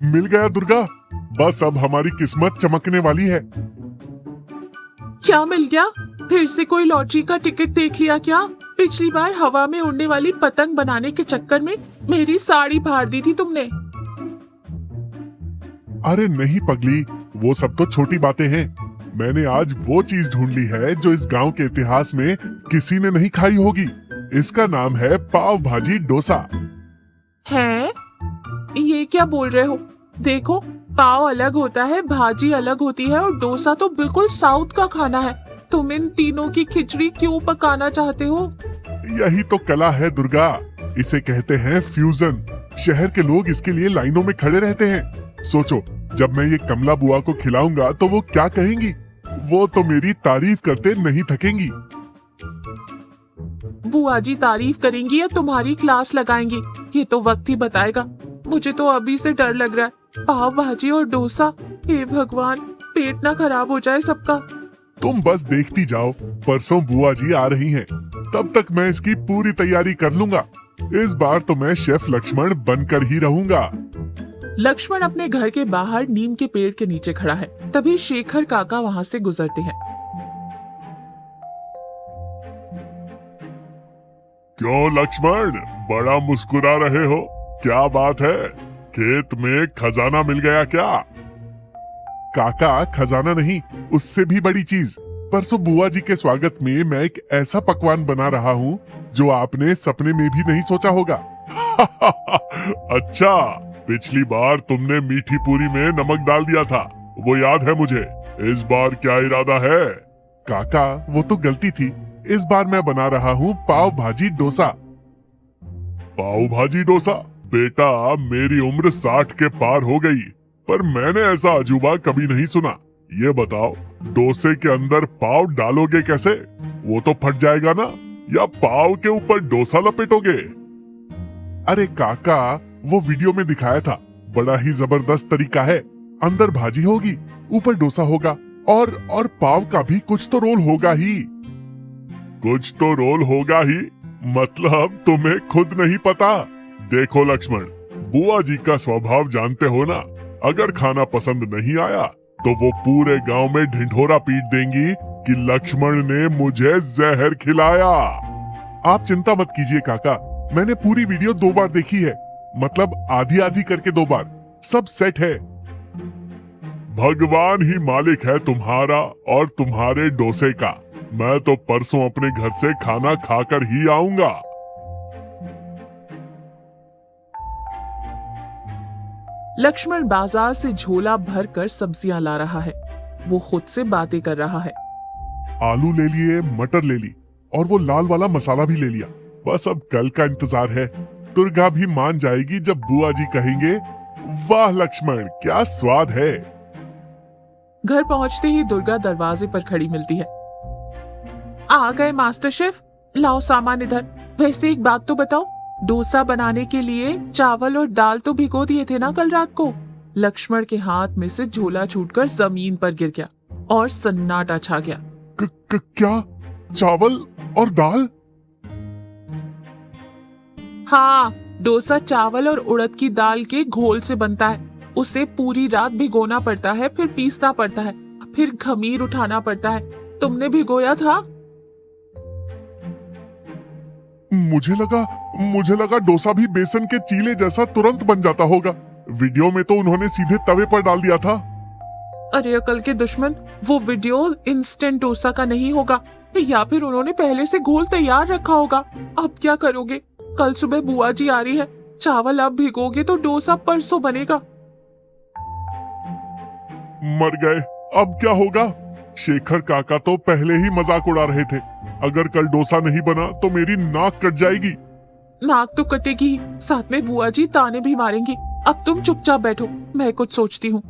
मिल गया दुर्गा। बस अब हमारी किस्मत चमकने वाली है। क्या मिल गया? फिर से कोई लॉटरी का टिकट देख लिया क्या? पिछली बार हवा में उड़ने वाली पतंग बनाने के चक्कर में मेरी साड़ी फाड़ दी थी तुमने। अरे नहीं पगली, वो सब तो छोटी बातें हैं। मैंने आज वो चीज ढूंढ ली है जो इस गांव के इतिहास में किसी ने नहीं खाई होगी। इसका नाम है पाव भाजी डोसा। है? ये क्या बोल रहे हो? देखो, पाव अलग होता है, भाजी अलग होती है और डोसा तो बिल्कुल साउथ का खाना है। तुम इन तीनों की खिचड़ी क्यों पकाना चाहते हो? यही तो कला है दुर्गा, इसे कहते हैं फ्यूजन। शहर के लोग इसके लिए लाइनों में खड़े रहते हैं। सोचो, जब मैं ये कमला बुआ को खिलाऊंगा तो वो क्या कहेंगी? वो तो मेरी तारीफ करते नहीं थकेंगी। बुआ जी तारीफ करेंगी या तुम्हारी क्लास लगाएंगी, ये तो वक्त ही बताएगा। मुझे तो अभी से डर लग रहा है। पाव भाजी और डोसा, हे भगवान, पेट ना खराब हो जाए सबका। तुम बस देखती जाओ, परसों बुआ जी आ रही हैं। तब तक मैं इसकी पूरी तैयारी कर लूंगा। इस बार तो मैं शेफ लक्ष्मण बनकर ही रहूंगा। लक्ष्मण अपने घर के बाहर नीम के पेड़ के नीचे खड़ा है। तभी शेखर काका वहाँ से गुजरते हैं। क्यों लक्ष्मण, बड़ा मुस्कुरा रहे हो? क्या बात है? खेत में खजाना मिल गया क्या? काका, खजाना नहीं, उससे भी बड़ी चीज। परसों बुआ जी के स्वागत में मैं एक ऐसा पकवान बना रहा हूँ जो आपने सपने में भी नहीं सोचा होगा। अच्छा, पिछली बार तुमने मीठी पूरी में नमक डाल दिया था, वो याद है मुझे। इस बार क्या इरादा है? काका, वो तो गलती थी। इस बार मैं बना रहा हूँ पाव भाजी डोसा। पाव भाजी डोसा? बेटा, मेरी उम्र 60 के पार हो गई, पर मैंने ऐसा अजूबा कभी नहीं सुना। ये बताओ, डोसे के अंदर पाव डालोगे कैसे? वो तो फट जाएगा ना? या पाव के ऊपर डोसा लपेटोगे? अरे काका, वो वीडियो में दिखाया था, बड़ा ही जबरदस्त तरीका है। अंदर भाजी होगी, ऊपर डोसा होगा और पाव का भी कुछ तो रोल होगा ही। कुछ तो रोल होगा ही? मतलब तुम्हें खुद नहीं पता? देखो लक्ष्मण, बुआ जी का स्वभाव जानते हो ना। अगर खाना पसंद नहीं आया तो वो पूरे गांव में ढिंढोरा पीट देंगी कि लक्ष्मण ने मुझे जहर खिलाया। आप चिंता मत कीजिए काका, मैंने पूरी वीडियो 2 बार देखी है। मतलब आधी आधी करके 2 बार। सब सेट है। भगवान ही मालिक है तुम्हारा और तुम्हारे डोसे का। मैं तो परसों अपने घर से खाना खाकर ही आऊंगा। लक्ष्मण बाजार से झोला भरकर सब्जियां ला रहा है। वो खुद से बातें कर रहा है। आलू ले लिए, मटर ले ली और वो लाल वाला मसाला भी ले लिया। बस अब कल का इंतजार है। दुर्गा भी मान जाएगी जब बुआ जी कहेंगे, वाह लक्ष्मण, क्या स्वाद है। घर पहुंचते ही दुर्गा दरवाजे पर खड़ी मिलती है। आ गए मास्टर शेफ, लाओ सामान इधर। वैसे एक बात तो बताओ, डोसा बनाने के लिए चावल और दाल तो भिगो दिए थे ना कल रात को? लक्ष्मण के हाथ में से झोला छूटकर जमीन पर गिर गया और सन्नाटा छा गया। क्या? चावल और दाल? हाँ, डोसा चावल और उड़द की दाल के घोल से बनता है। उसे पूरी रात भिगोना पड़ता है, फिर पीसना पड़ता है, फिर खमीर उठाना पड़ता है। तुमने भिगोया था? मुझे लगा डोसा भी बेसन के चीले जैसा तुरंत बन जाता होगा। वीडियो में तो उन्होंने सीधे तवे पर डाल दिया था। अरे अकल के दुश्मन, वो वीडियो इंस्टेंट डोसा का नहीं होगा, या फिर उन्होंने पहले से घोल तैयार रखा होगा। अब क्या करोगे? कल सुबह बुआ जी आ रही है। चावल अब भिगोगे तो डोसा परसों बनेगा। मर गए, अब क्या होगा? शेखर काका तो पहले ही मजाक उड़ा रहे थे। अगर कल डोसा नहीं बना तो मेरी नाक कट जाएगी। नाक तो कटेगी ही, साथ में बुआ जी ताने भी मारेंगी। अब तुम चुपचाप बैठो, मैं कुछ सोचती हूँ।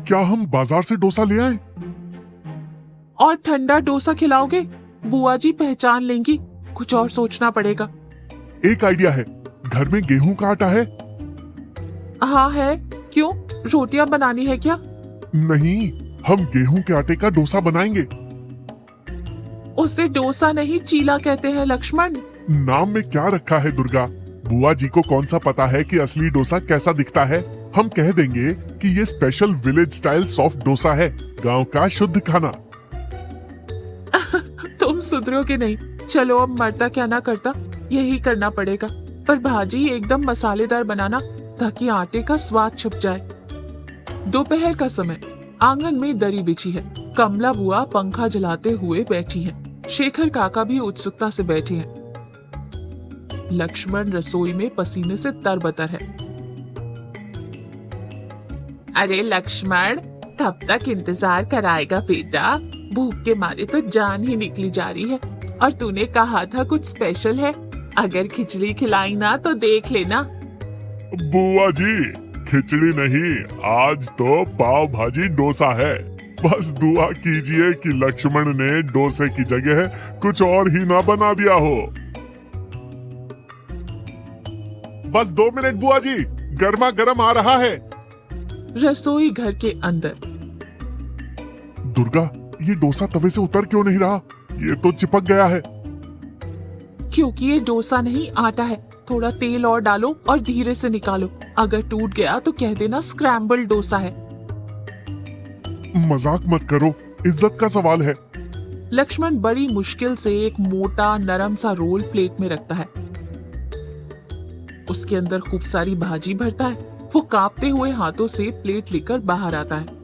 क्या हम बाजार से डोसा ले आए? और ठंडा डोसा खिलाओगे? बुआ जी पहचान लेंगी। कुछ और सोचना पड़ेगा। एक आइडिया है, घर में गेहूं का आटा है? हाँ है। क्यों, रोटियां बनानी है क्या? नहीं, हम गेहूं के आटे का डोसा बनाएंगे। उसे डोसा नहीं, चीला कहते हैं लक्ष्मण। नाम में क्या रखा है दुर्गा? बुआ जी को कौन सा पता है कि असली डोसा कैसा दिखता है? हम कह देंगे कि ये special village style soft dosa है, गांव का शुद्ध खाना। तुम सुधरोगे नहीं। चलो अब मरता क्या ना करता, यही करना पड़ेगा। पर भाजी एकदम मसालेदार बनाना ताकि आटे का स्वाद छुप जाए। दोपहर का समय, आंगन में दरी बिछी है। कमला बुआ पंखा जलाते हुए बैठी हैं। शेखर काका भी उत्सुकता से बैठे हैं। लक्ष्मण रसोई में पसीने से तरबतर है। अरे लक्ष्मण, कब तक इंतजार कराएगा बेटा? भूख के मारे तो जान ही निकली जा रही है। और तूने कहा था कुछ स्पेशल है, अगर खिचड़ी खिलाई ना तो देख लेना। बुआ जी, खिचड़ी नहीं, आज तो पाव भाजी डोसा है। बस दुआ कीजिए कि लक्ष्मण ने डोसे की जगह कुछ और ही ना बना दिया हो। बस 2 मिनट बुआ जी, गर्मा गर्म आ रहा है। रसोई घर के अंदर। दुर्गा, ये डोसा तवे से उतर क्यों नहीं रहा? ये तो चिपक गया है। क्योंकि ये डोसा नहीं, आटा है। थोड़ा तेल और डालो और धीरे से निकालो। अगर टूट गया तो कह देना स्क्रैम्बल डोसा है। मजाक मत करो, इज्जत का सवाल है। लक्ष्मण बड़ी मुश्किल से एक मोटा नरम सा रोल प्लेट में रखता है। उसके अंदर खूब सारी भाजी भरता है। वो कांपते हुए हाथों से प्लेट लेकर बाहर आता है।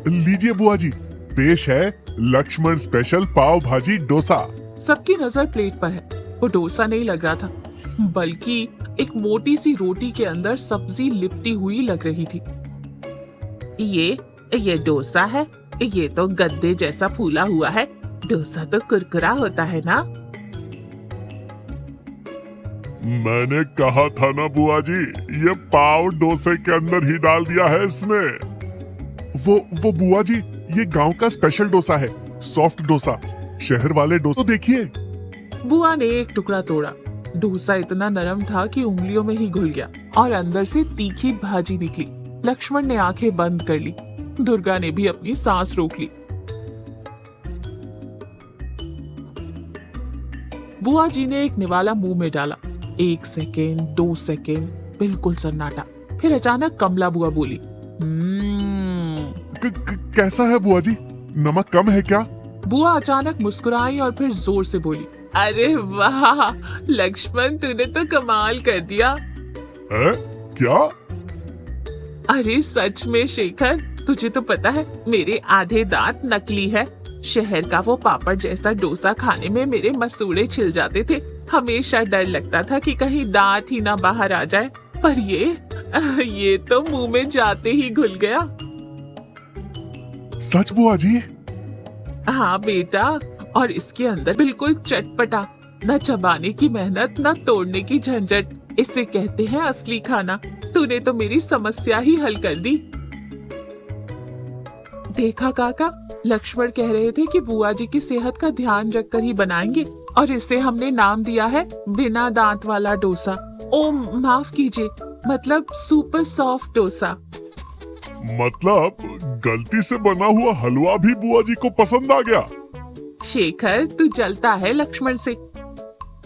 लीजिए बुआ जी, पेश है लक्ष्मण स्पेशल पाव भाजी डोसा। सबकी नजर प्लेट पर है। वो डोसा नहीं लग रहा था, बल्कि एक मोटी सी रोटी के अंदर सब्जी लिपटी हुई लग रही थी। ये डोसा है? ये तो गद्दे जैसा फूला हुआ है। डोसा तो कुरकुरा होता है ना? मैंने कहा था ना बुआ जी, ये पाव डोसे के अंदर ही डाल दिया है इसने। वो बुआ जी, ये गांव का स्पेशल डोसा है, सॉफ्ट डोसा। शहर वाले डोसा देखिए। बुआ ने एक टुकड़ा तोड़ा। डोसा इतना नरम था कि उंगलियों में ही घुल गया और अंदर से तीखी भाजी निकली। लक्ष्मण ने आंखें बंद कर ली। दुर्गा ने भी अपनी सांस रोक ली। बुआ जी ने एक निवाला मुंह में डाला। 1 सेकेंड, 2 सेकेंड, बिल्कुल सन्नाटा। फिर अचानक कमला बुआ बोली, कैसा है बुआ जी, नमक कम है क्या? बुआ अचानक मुस्कुराई और फिर जोर से बोली, अरे वाह लक्ष्मण, तूने तो कमाल कर दिया। है? क्या? अरे सच में शेखर, तुझे तो पता है मेरे आधे दांत नकली है। शहर का वो पापड़ जैसा डोसा खाने में मेरे मसूड़े छिल जाते थे। हमेशा डर लगता था कि कहीं दांत ही ना बाहर आ जाए, पर ये तो मुंह में जाते ही घुल गया। सच बुआ जी? हाँ बेटा, और इसके अंदर बिल्कुल चटपटा, न चबाने की मेहनत न तोड़ने की झंझट। इसे कहते हैं असली खाना। तूने तो मेरी समस्या ही हल कर दी। देखा काका, लक्ष्मण कह रहे थे कि बुआ जी की सेहत का ध्यान रखकर ही बनाएंगे, और इसे हमने नाम दिया है बिना दांत वाला डोसा। ओ माफ कीजिए, मतलब सुपर सॉफ्ट डोसा। मतलब गलती से बना हुआ हलवा भी बुआ जी को पसंद आ गया। शेखर, तू जलता है लक्ष्मण से।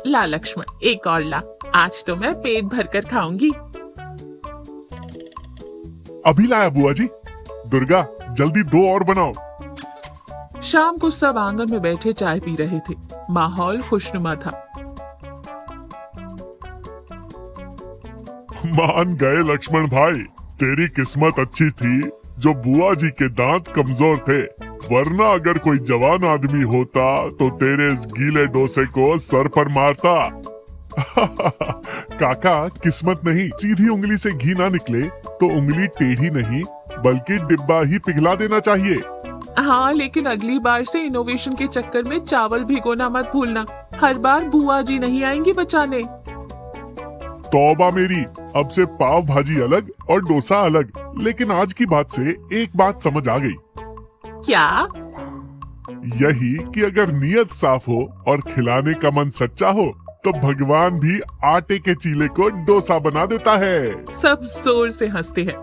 ला लक्ष्मण, एक और ला, आज तो मैं पेट भरकर खाऊंगी। अभी लाया बुआ जी। दुर्गा, जल्दी 2 और बनाओ। शाम को सब आंगन में बैठे चाय पी रहे थे। माहौल खुशनुमा था। मान गए लक्ष्मण भाई, तेरी किस्मत अच्छी थी जो बुआ जी के दांत कमजोर थे, वरना अगर कोई जवान आदमी होता तो तेरे इस गीले डोसे को सर पर मारता। काका, किस्मत नहीं, सीधी उंगली से घी ना निकले तो उंगली टेढ़ी नहीं बल्कि डिब्बा ही पिघला देना चाहिए। हाँ, लेकिन अगली बार से इनोवेशन के चक्कर में चावल भिगोना मत भूलना। हर बार बुआ जी नहीं आएंगी बचाने। तौबा मेरी, अब से पाव भाजी अलग और डोसा अलग। लेकिन आज की बात से एक बात समझ आ गई। क्या? यही कि अगर नीयत साफ हो और खिलाने का मन सच्चा हो तो भगवान भी आटे के चीले को डोसा बना देता है। सब जोर से हंसते हैं।